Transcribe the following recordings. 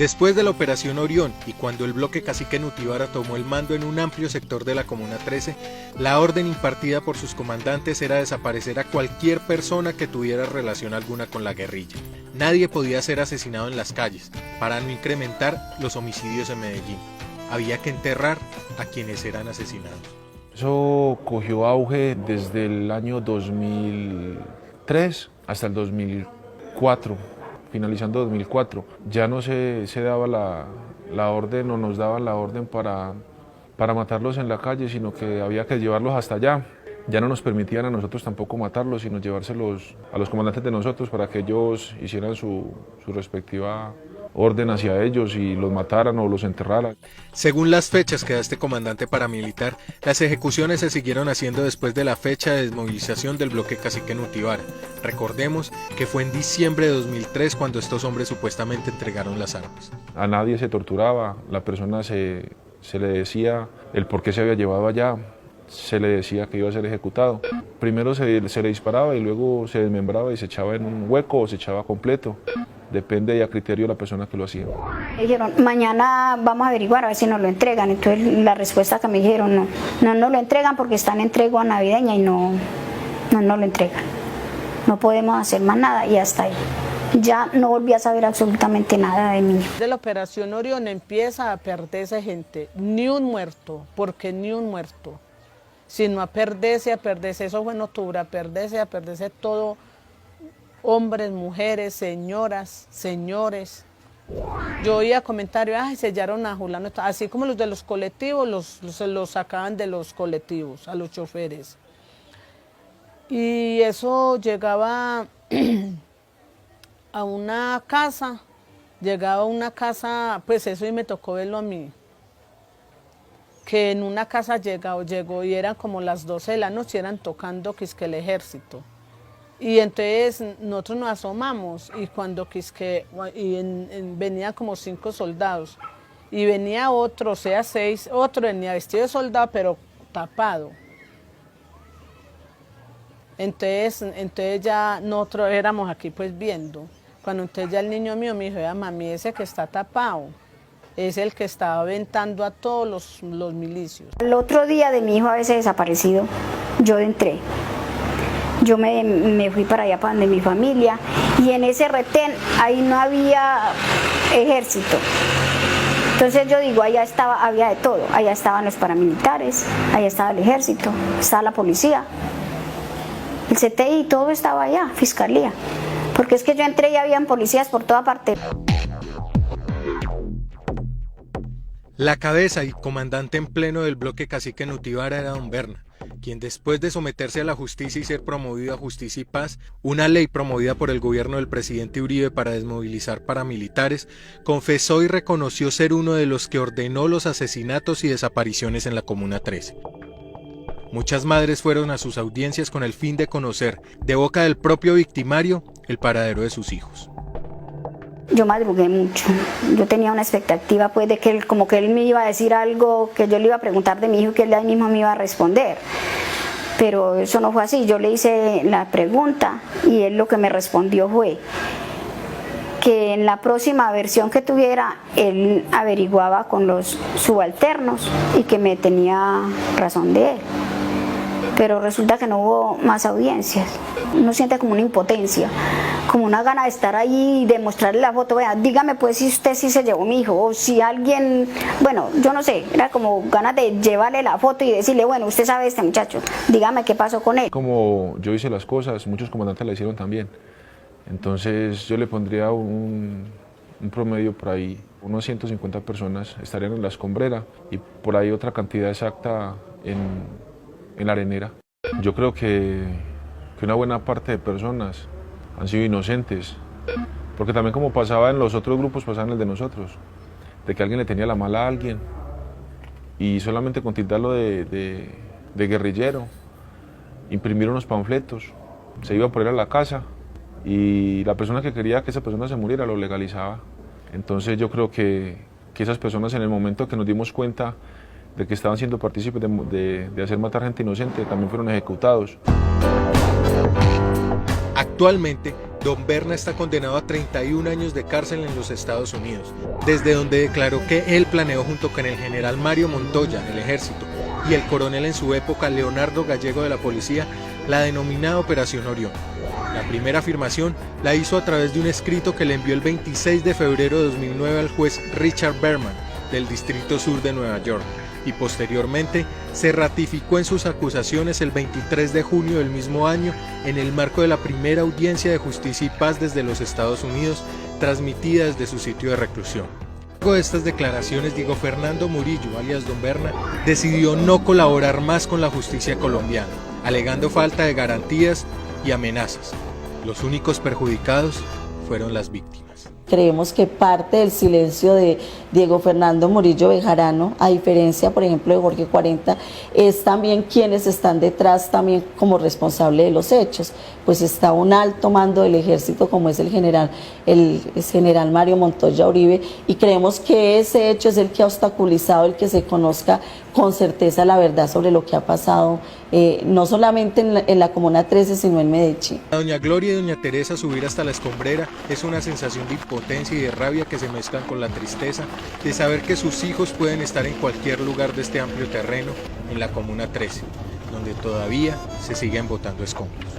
Después de la Operación Orión y cuando el bloque Cacique Nutibara tomó el mando en un amplio sector de la Comuna 13, la orden impartida por sus comandantes era desaparecer a cualquier persona que tuviera relación alguna con la guerrilla. Nadie podía ser asesinado en las calles, para no incrementar los homicidios en Medellín. Había que enterrar a quienes eran asesinados. Eso cogió auge desde el año 2003 hasta el 2004. Finalizando 2004, ya no se daba la orden o nos daban la orden para matarlos en la calle, sino que había que llevarlos hasta allá. Ya no nos permitían a nosotros tampoco matarlos, sino llevárselos a los comandantes de nosotros para que ellos hicieran su respectiva orden hacia ellos y los mataran o los enterraran. Según las fechas que da este comandante paramilitar, las ejecuciones se siguieron haciendo después de la fecha de desmovilización del bloque Cacique Nutibara. Recordemos que fue en diciembre de 2003 cuando estos hombres supuestamente entregaron las armas. A nadie se torturaba, la persona se le decía el por qué se había llevado allá, se le decía que iba a ser ejecutado. Primero se le disparaba y luego se desmembraba y se echaba en un hueco o se echaba completo. Depende de a criterio de la persona que lo hacía. Me dijeron, mañana vamos a averiguar a ver si nos lo entregan. Entonces la respuesta que me dijeron, no nos lo entregan porque están en tregua navideña y no nos lo entregan. No podemos hacer más nada y hasta ahí. Ya no volví a saber absolutamente nada de mí. De la Operación Orión empieza a perderse gente, ni un muerto, porque ni un muerto, sino a perderse, eso fue en octubre, a perderse todo. Hombres, mujeres, señoras, señores. Yo oía comentarios, ay, sellaron a Julano, así como los de los colectivos, se los sacaban de los colectivos, a los choferes. Y eso llegaba a una casa, pues eso y me tocó verlo a mí, que en una casa llegó y eran como las 12 de la noche, eran tocando que el ejército. Y entonces nosotros nos asomamos y cuando venían como 5 soldados y venía otro, o sea 6, otro venía vestido de soldado pero tapado. Entonces ya nosotros éramos aquí pues viendo. Cuando entonces ya el niño mío me dijo, mami, ese que está tapado es el que estaba aventando a todos los milicios. El otro día de mi hijo haberse desaparecido, yo entré. Yo me fui para allá, para donde mi familia, y en ese retén ahí no había ejército. Entonces yo digo, allá había de todo, allá estaban los paramilitares, allá estaba el ejército, estaba la policía, el CTI, todo estaba allá, fiscalía. Porque es que yo entré y habían policías por toda parte. La cabeza y comandante en pleno del bloque Cacique Nutibara era don Berna, quien después de someterse a la justicia y ser promovido a Justicia y Paz, una ley promovida por el gobierno del presidente Uribe para desmovilizar paramilitares, confesó y reconoció ser uno de los que ordenó los asesinatos y desapariciones en la Comuna 13. Muchas madres fueron a sus audiencias con el fin de conocer, de boca del propio victimario, el paradero de sus hijos. Yo madrugué mucho, yo tenía una expectativa pues de que como que él me iba a decir algo, que yo le iba a preguntar de mi hijo y que él ahí mismo me iba a responder. Pero eso no fue así, yo le hice la pregunta y él lo que me respondió fue que en la próxima versión que tuviera, él averiguaba con los subalternos y que me tenía razón de él. Pero resulta que no hubo más audiencias. Uno siente como una impotencia, como una gana de estar ahí y de mostrarle la foto. Vea, dígame pues si usted sí se llevó a mi hijo, o si alguien, bueno, yo no sé, era como ganas de llevarle la foto y decirle, bueno, usted sabe este muchacho, dígame qué pasó con él. Como yo hice las cosas, muchos comandantes la hicieron también. Entonces yo le pondría un promedio por ahí, unos 150 personas estarían en la escombrera y por ahí otra cantidad exacta en la arenera. Yo creo que una buena parte de personas han sido inocentes, porque también como pasaba en los otros grupos, pasaba en el de nosotros, de que alguien le tenía la mala a alguien y solamente con tildarlo de guerrillero, imprimir unos panfletos, se iba por él a la casa y la persona que quería que esa persona se muriera lo legalizaba. Entonces yo creo que esas personas en el momento que nos dimos cuenta de que estaban siendo partícipes de hacer matar gente inocente, también fueron ejecutados. Actualmente, Don Berna está condenado a 31 años de cárcel en los Estados Unidos, desde donde declaró que él planeó junto con el general Mario Montoya del Ejército y el coronel en su época Leonardo Gallego de la Policía la denominada Operación Orión. La primera afirmación la hizo a través de un escrito que le envió el 26 de febrero de 2009 al juez Richard Berman del Distrito Sur de Nueva York y posteriormente se ratificó en sus acusaciones el 23 de junio del mismo año en el marco de la primera audiencia de justicia y paz desde los Estados Unidos, transmitida desde su sitio de reclusión. Luego de estas declaraciones, Diego Fernando Murillo, alias Don Berna, decidió no colaborar más con la justicia colombiana, alegando falta de garantías y amenazas. Los únicos perjudicados fueron las víctimas. Creemos que parte del silencio de Diego Fernando Murillo Bejarano, a diferencia, por ejemplo, de Jorge 40, es también quienes están detrás también como responsable de los hechos. Pues está un alto mando del ejército como es el general Mario Montoya Uribe, y creemos que ese hecho es el que ha obstaculizado el que se conozca con certeza la verdad sobre lo que ha pasado, no solamente en la Comuna 13, sino en Medellín. A doña Gloria y doña Teresa subir hasta la escombrera es una sensación de impotencia y de rabia que se mezclan con la tristeza de saber que sus hijos pueden estar en cualquier lugar de este amplio terreno en la Comuna 13, donde todavía se siguen botando escombros.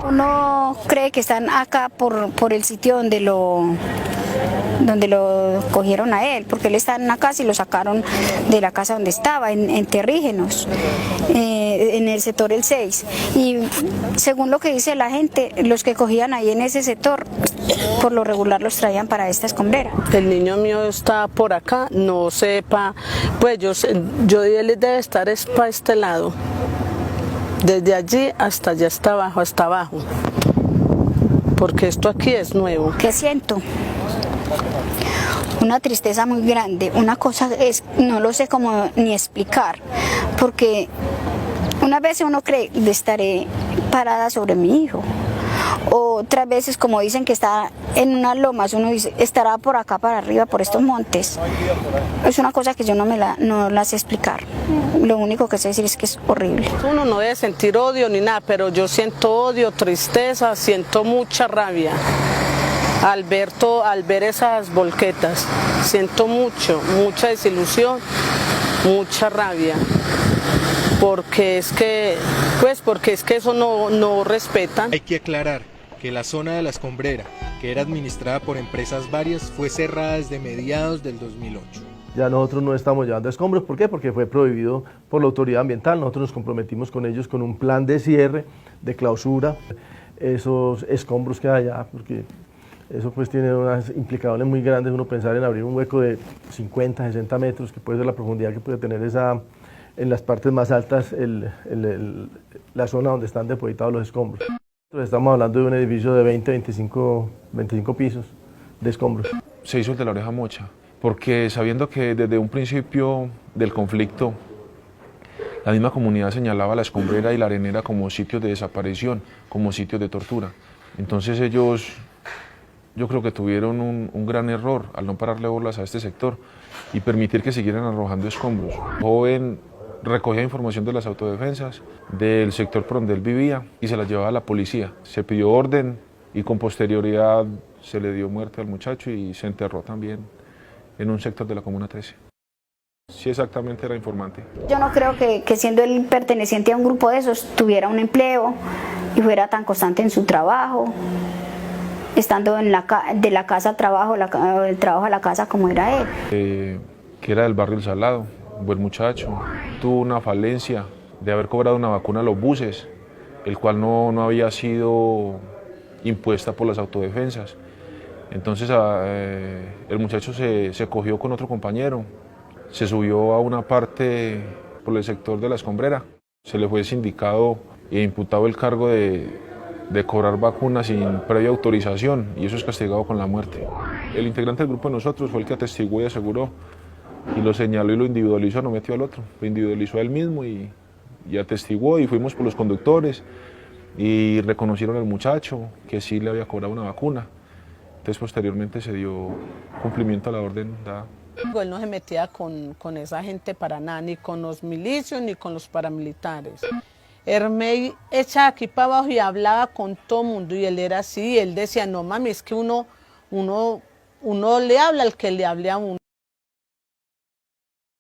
Uno cree que están acá por el sitio donde lo cogieron a él, porque él está en una casa y lo sacaron de la casa donde estaba, en Terrígenos, en el sector El 6. Y según lo que dice la gente, los que cogían ahí en ese sector, por lo regular los traían para esta escombrera. El niño mío está por acá, no sepa, pues yo él debe estar para este lado. Desde allí hasta allá hasta abajo, porque esto aquí es nuevo. ¿Qué siento? Una tristeza muy grande, una cosa es, no lo sé cómo ni explicar, porque unas veces uno cree que estaré parada sobre mi hijo, otras veces como dicen que está en unas lomas, uno dice estará por acá para arriba, por estos montes. Es una cosa que yo no la sé explicar, lo único que sé decir es que es horrible. Uno no debe sentir odio ni nada, pero yo siento odio, tristeza, siento mucha rabia. Al ver esas volquetas, siento mucha desilusión, mucha rabia, porque es que eso no respetan. Hay que aclarar que la zona de la escombrera, que era administrada por empresas varias, fue cerrada desde mediados del 2008. Ya nosotros no estamos llevando escombros, ¿por qué? Porque fue prohibido por la autoridad ambiental. Nosotros nos comprometimos con ellos con un plan de cierre, de clausura, esos escombros que hay allá, porque eso pues tiene unas implicaciones muy grandes, uno pensar en abrir un hueco de 50, 60 metros, que puede ser la profundidad que puede tener en las partes más altas, la zona donde están depositados los escombros. Entonces, estamos hablando de un edificio de 25 pisos de escombros. Se hizo el de la oreja mocha, porque sabiendo que desde un principio del conflicto, la misma comunidad señalaba la escombrera y la arenera como sitios de desaparición, como sitios de tortura. Entonces ellos, yo creo que tuvieron un gran error al no pararle bolas a este sector y permitir que siguieran arrojando escombros. El joven recogía información de las autodefensas, del sector por donde él vivía y se las llevaba a la policía. Se pidió orden y con posterioridad se le dio muerte al muchacho y se enterró también en un sector de la Comuna 13. Sí, exactamente, era informante. Yo no creo que siendo él perteneciente a un grupo de esos tuviera un empleo y fuera tan constante en su trabajo, estando de la casa al trabajo, del trabajo a la casa como era él. Que era del barrio El Salado, un buen muchacho. Tuvo una falencia de haber cobrado una vacuna a los buses, el cual no había sido impuesta por las autodefensas. Entonces el muchacho se cogió con otro compañero, se subió a una parte por el sector de la escombrera. Se le fue sindicado e imputado el cargo de cobrar vacunas sin previa autorización, y eso es castigado con la muerte. El integrante del grupo de nosotros fue el que atestiguó y aseguró, y lo señaló y lo individualizó, no metió al otro, lo individualizó a él mismo y atestiguó, y fuimos por los conductores y reconocieron al muchacho que sí le había cobrado una vacuna. Entonces posteriormente se dio cumplimiento a la orden dada. Él no se metía con esa gente para nada, ni con los milicios ni con los paramilitares. Hermey echaba aquí para abajo y hablaba con todo el mundo, y él era así, él decía, no mami, es que uno le habla al que le hable a uno.